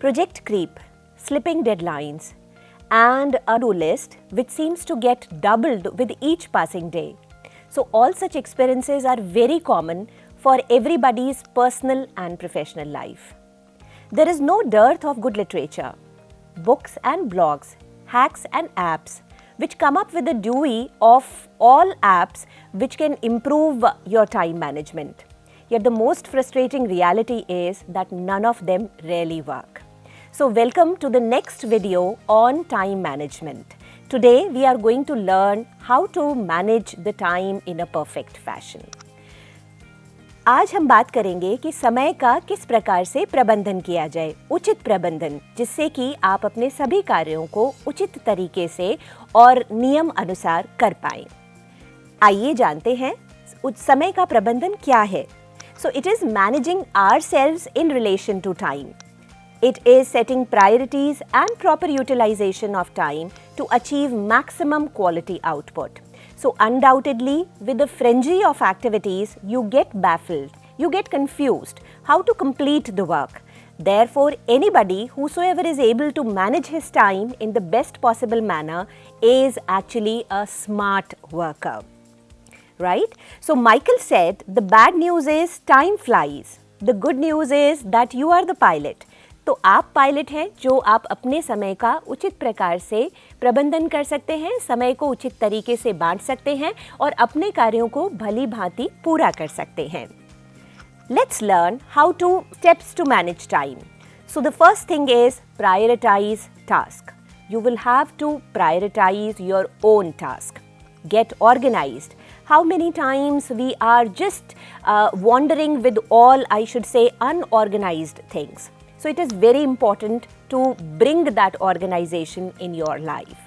project creep, slipping deadlines, and a to-do list which seems to get doubled with each passing day. So all such experiences are very common for everybody's personal and professional life. There is no dearth of good literature, books and blogs, hacks and apps which come up with the DUI of all apps which can improve your time management. Yet the most frustrating reality is that none of them really work. So welcome to the next video on time management. Today we are going to learn how to manage the time in a perfect fashion. आज हम बात करेंगे कि समय का किस प्रकार से प्रबंधन किया जाए, उचित प्रबंधन, जिससे कि आप अपने सभी कार्यों को उचित तरीके से और नियम अनुसार कर पाएं। आइए जानते हैं समय का प्रबंधन क्या है। So it is managing ourselves in relation to time. It is setting priorities and proper utilization of time to achieve maximum quality output. So undoubtedly, with the frenzy of activities, you get baffled, you get confused how to complete the work. Therefore, anybody whosoever is able to manage his time in the best possible manner is actually a smart worker. Right? So Michael said, the bad news is time flies. The good news is that you are the pilot. तो आप pilot हैं जो आप अपने समय का उचित प्रकार से प्रबंधन कर सकते हैं, समय को उचित तरीके से बांट सकते हैं और अपने कार्यों को भली भांति पूरा कर सकते हैं. Let's learn how to steps to manage time. So the first thing is prioritize task. You will have to prioritize your own task. Get organized. How many times we are just wandering with all, I should say, unorganized things. So it is very important to bring that organization in your life.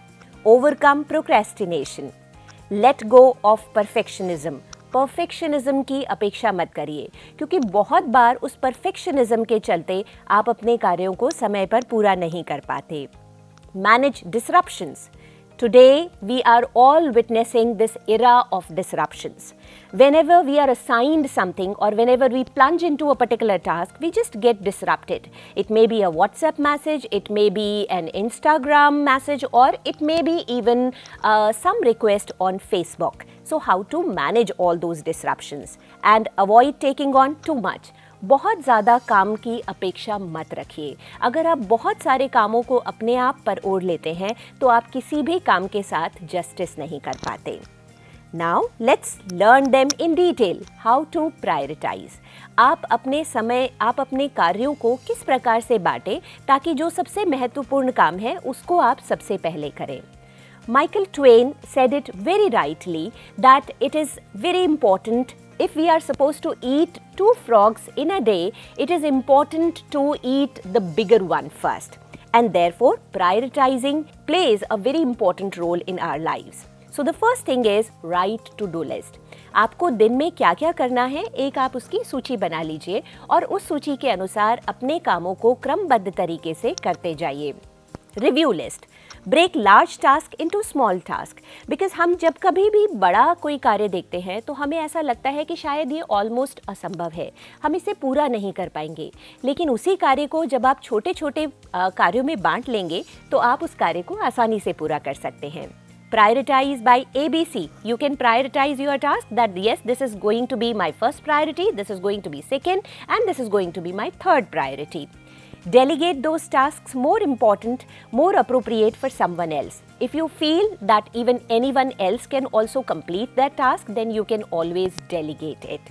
Overcome procrastination. Let go of perfectionism. Perfectionism की अपेक्षा मत करिए क्योंकि बहुत बार उस perfectionism के चलते आप अपने कार्यों को समय पर पूरा नहीं कर पाते. Manage disruptions. Today, we are all witnessing this era of disruptions. Whenever we are assigned something or whenever we plunge into a particular task, we just get disrupted. It may be a WhatsApp message, it may be an Instagram message, or it may be even some request on Facebook. So how to manage all those disruptions and avoid taking on too much. बहुत ज़्यादा काम की अपेक्षा मत रखिए. अगर आप बहुत सारे कामों को अपने आप पर ओढ़ लेते हैं तो आप किसी भी काम के साथ जस्टिस नहीं कर पाते. Now let's learn them in detail how to prioritize. आप अपने कार्यों को किस प्रकार से बांटें ताकि जो सबसे महत्वपूर्ण काम है उसको आप सबसे पहले करें. Michael Twain said it very rightly that it is very important. If we are supposed to eat 2 frogs in a day, it is important to eat the bigger one first. And therefore, prioritizing plays a very important role in our lives. So the first thing is write to-do list. आपको दिन में क्या क्या करना है, एक आप उसकी सूची बना लीजिए और उस सूची के अनुसार अपने कामों को क्रमबद्ध तरीके से करते जाइए. Review list. Break large task into small task. Because हम जब कभी भी बड़ा कोई कार्य देखते हैं तो हमें ऐसा लगता है कि शायद ये ऑलमोस्ट असंभव है, हम इसे पूरा नहीं कर पाएंगे. लेकिन उसी कार्य को जब आप छोटे छोटे कार्यों में बांट लेंगे तो आप उस कार्य को आसानी से पूरा कर सकते हैं. Prioritize by ABC. You can prioritize your task that yes, this is going to be my first priority, this is going to be second, and this is going to be my third priority. Delegate those tasks more important, more appropriate for someone else. If you feel that even anyone else can also complete that task, then you can always delegate it.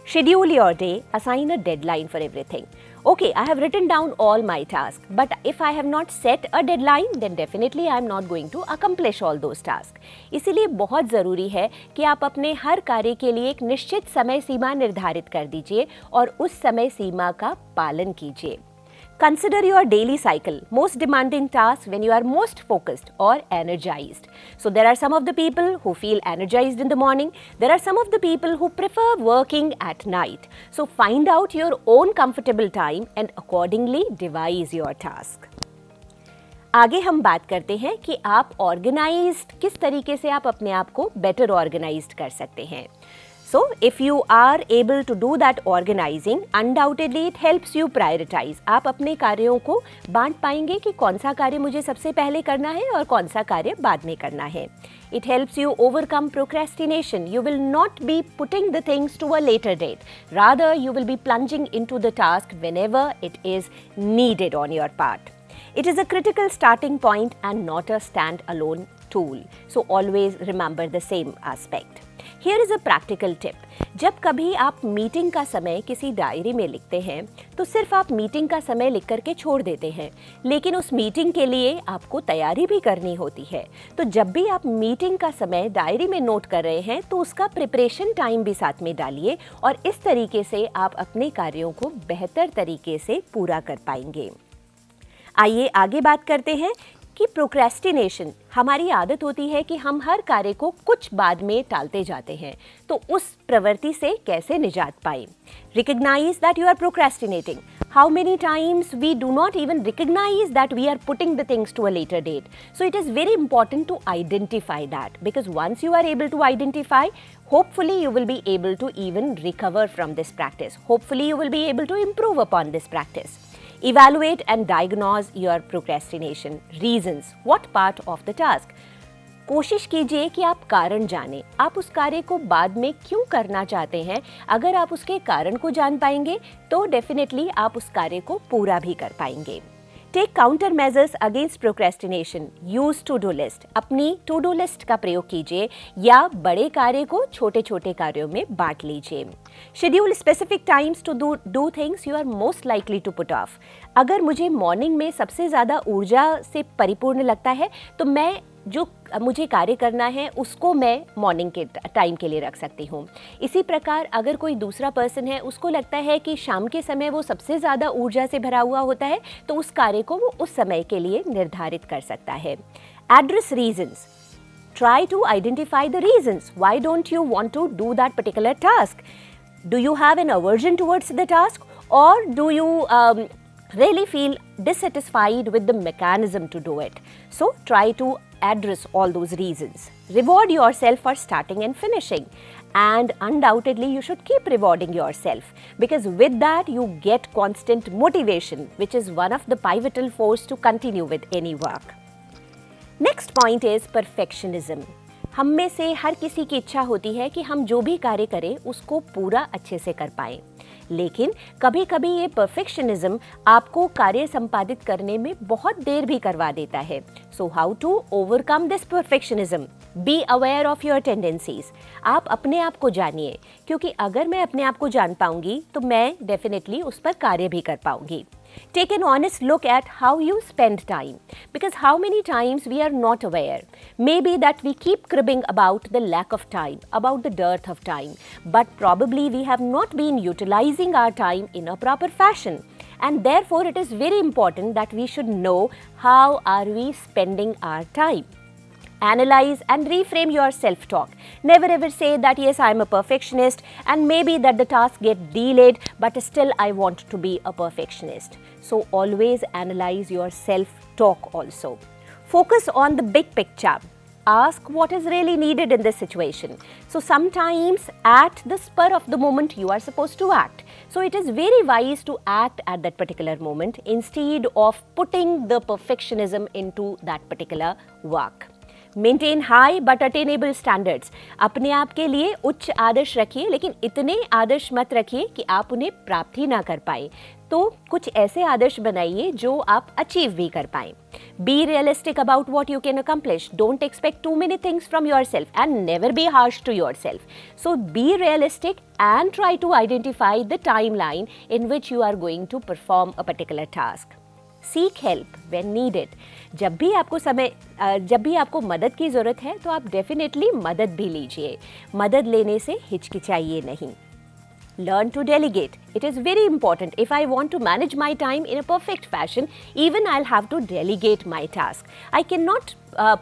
Schedule your day, assign a deadline for everything. Okay, I have written down all my tasks, but if I have not set a deadline, then definitely I am not going to accomplish all those tasks. इसीलिए बहुत ज़रूरी है कि आप अपने हर कार्य के लिए एक निश्चित समय सीमा निर्धारित कर दीजिए और उस समय सीमा का पालन कीजिए. Consider your daily cycle, most demanding tasks when you are most focused or energized. So there are some of the people who feel energized in the morning. There are some of the people who prefer working at night. So find out your own comfortable time and accordingly devise your task. आगे हम बात करते हैं कि आप organised किस तरीके से आप अपने आप को बेटर ऑर्गेनाइज्ड कर सकते हैं. So if you are able to do that organizing, undoubtedly it helps you prioritize. आप अपने कार्यों को बांट पाएंगे कि कौन सा कार्य मुझे सबसे पहले करना है और कौन सा कार्य बाद में करना है. It helps you overcome procrastination. You will not be putting the things to a later date. Rather, you will be plunging into the task whenever it is needed on your part. It is a critical starting point and not a stand-alone tool. So always remember the same aspect. Here is a practical tip. जब कभी आप meeting का समय किसी diary में लिखते हैं तो सिर्फ आप मीटिंग का समय लिख करके छोड़ देते हैं, लेकिन उस मीटिंग के लिए आपको तैयारी भी करनी होती है. तो जब भी आप मीटिंग का समय डायरी में नोट कर रहे हैं तो उसका प्रिपरेशन टाइम भी साथ में डालिए और इस तरीके से आप अपने कार्यों को बेहतर तरीके से पूरा कर पाएंगे. आइए आगे बात करते हैं कि प्रोक्रेस्टिनेशन हमारी आदत होती है कि हम हर कार्य को कुछ बाद में टालते जाते हैं. तो उस प्रवृत्ति से कैसे निजात पाएं? Recognize that you are procrastinating. How many times we do not even recognize that we are putting the things to a later date. So it is very important to identify that, because once you are able to identify, hopefully you will be able to even recover from this practice. Hopefully you will be able to improve upon this practice. Evaluate and diagnose your procrastination reasons. What part of the task? कोशिश कीजिए कि आप कारण जानें. आप उस कार्य को बाद में क्यों करना चाहते हैं. अगर आप उसके कारण को जान पाएंगे तो डेफिनेटली आप उस कार्य को पूरा भी कर पाएंगे. Take counter measures against procrastination. Use to do list. अपनी टू डू लिस्ट का प्रयोग कीजिए या बड़े कार्य को छोटे छोटे कार्यों में बांट लीजिए. Schedule specific times to do things you are most likely to put off. अगर मुझे मॉर्निंग में सबसे ज़्यादा ऊर्जा से परिपूर्ण लगता है तो मैं जो मुझे कार्य करना है उसको मैं मॉर्निंग के टाइम के लिए रख सकती हूँ. इसी प्रकार अगर कोई दूसरा पर्सन है, उसको लगता है कि शाम के समय वो सबसे ज़्यादा ऊर्जा से भरा हुआ होता है, तो उस कार्य को वो उस समय के लिए निर्धारित कर सकता है. Address reasons. Try to identify the reasons. Why don't you want to do that particular task? Do you have an aversion towards the task, or do you really feel dissatisfied with the mechanism to do it? So try to address all those reasons. Reward yourself for starting and finishing, and undoubtedly you should keep rewarding yourself, because with that you get constant motivation, which is one of the pivotal force to continue with any work. Next point is perfectionism. हम में से हर किसी की इच्छा होती है कि हम जो भी कार्य करें उसको पूरा अच्छे से कर पाएं, लेकिन कभी कभी ये परफेक्शनिज्म आपको कार्य संपादित करने में बहुत देर भी करवा देता है. So how to overcome this perfectionism? Be aware of your tendencies. आप अपने आप को जानिए, क्योंकि अगर मैं अपने आप को जान पाऊंगी तो मैं डेफिनेटली उस पर कार्य भी कर पाऊंगी. Take an honest look at how you spend time, because how many times we are not aware. Maybe that we keep cribbing about the lack of time, about the dearth of time, but probably we have not been utilizing our time in a proper fashion. And therefore it is very important that we should know how are we spending our time. Analyze and reframe your self-talk. Never ever say that yes, I am a perfectionist, and maybe that the task get delayed, but still I want to be a perfectionist. So always analyze your self-talk also. Focus on the big picture. Ask what is really needed in this situation. So sometimes at the spur of the moment you are supposed to act. So it is very wise to act at that particular moment instead of putting the perfectionism into that particular work. Maintain high but attainable standards. अपने आप के लिए उच्च आदर्श रखिए, लेकिन इतने आदर्श मत रखिए कि आप उन्हें प्राप्त ही ना कर पाएं. तो कुछ ऐसे आदर्श बनाइए जो आप अचीव भी कर पाएं. Be realistic about what you can accomplish. Don't expect too many things from yourself and never be harsh to yourself. So be realistic and try to identify the timeline in which you are going to perform a particular task. Seek help when needed. जब भी आपको मदद की ज़रूरत है तो आप definitely मदद भी लीजिए. मदद लेने से हिचकिचाइए नहीं. Learn to delegate. It is very important. If I want to manage my time in a perfect fashion, even I'll have to delegate my task. I cannot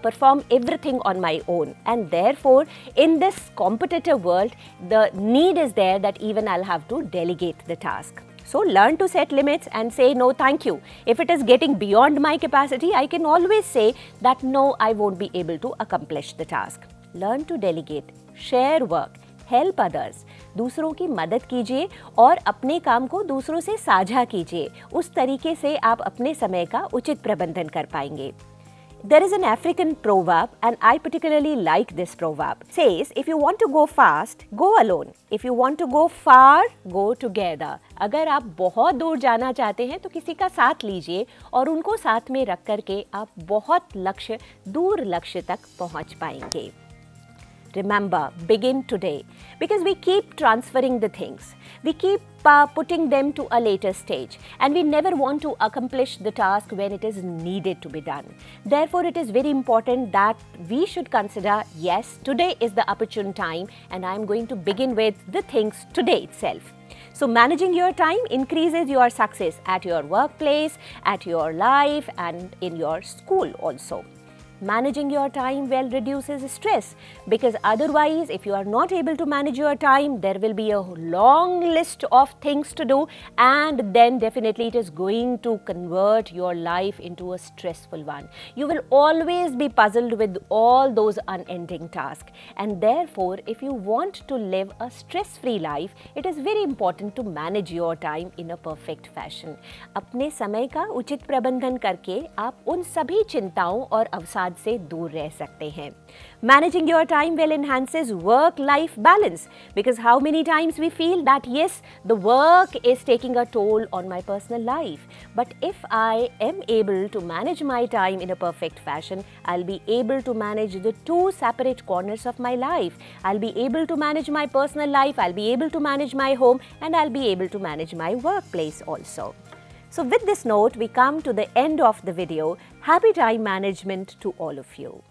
perform everything on my own, and therefore in this competitive world the need is there that even I'll have to delegate the task. So learn to set limits and say no thank you. If it is getting beyond my capacity, I can always say that no, I won't be able to accomplish the task. Learn to delegate, share work, help others, दूसरों की मदद कीजिए और अपने काम को दूसरों से साझा कीजिए। उस तरीके से आप अपने समय का उचित प्रबंधन कर पाएंगे। There is an African proverb, and I particularly like this proverb. Says, if you want to go fast, go alone. If you want to go far, go together. अगर आप बहुत दूर जाना चाहते हैं तो किसी का साथ लीजिए और उनको साथ में रख करके आप बहुत दूर लक्ष्य तक पहुंच पाएंगे। Remember, begin today, because we keep transferring the things. We keep putting them to a later stage, and we never want to accomplish the task when it is needed to be done. Therefore, it is very important that we should consider, yes, today is the opportune time, and I am going to begin with the things today itself. So, managing your time increases your success at your workplace, at your life, and in your school also. Managing your time well reduces stress, because otherwise if you are not able to manage your time, there will be a long list of things to do, and then definitely it is going to convert your life into a stressful one. You will always be puzzled with all those unending tasks, and therefore if you want to live a stress-free life, it is very important to manage your time in a perfect fashion. अपने समय का उचित प्रबंधन करके आप उन सभी चिंताओं और अवसाद से दूर रह सकते हैं। Managing your time well enhances work-life balance, because how many times we feel that yes, the work is taking a toll on my personal life, but if I am able to manage my time in a perfect fashion, I'll be able to manage the two separate corners of my life. I'll be able to manage my personal life, I'll be able to manage my home, and I'll be able to manage my workplace also. So with this note, we come to the end of the video. Happy time management to all of you.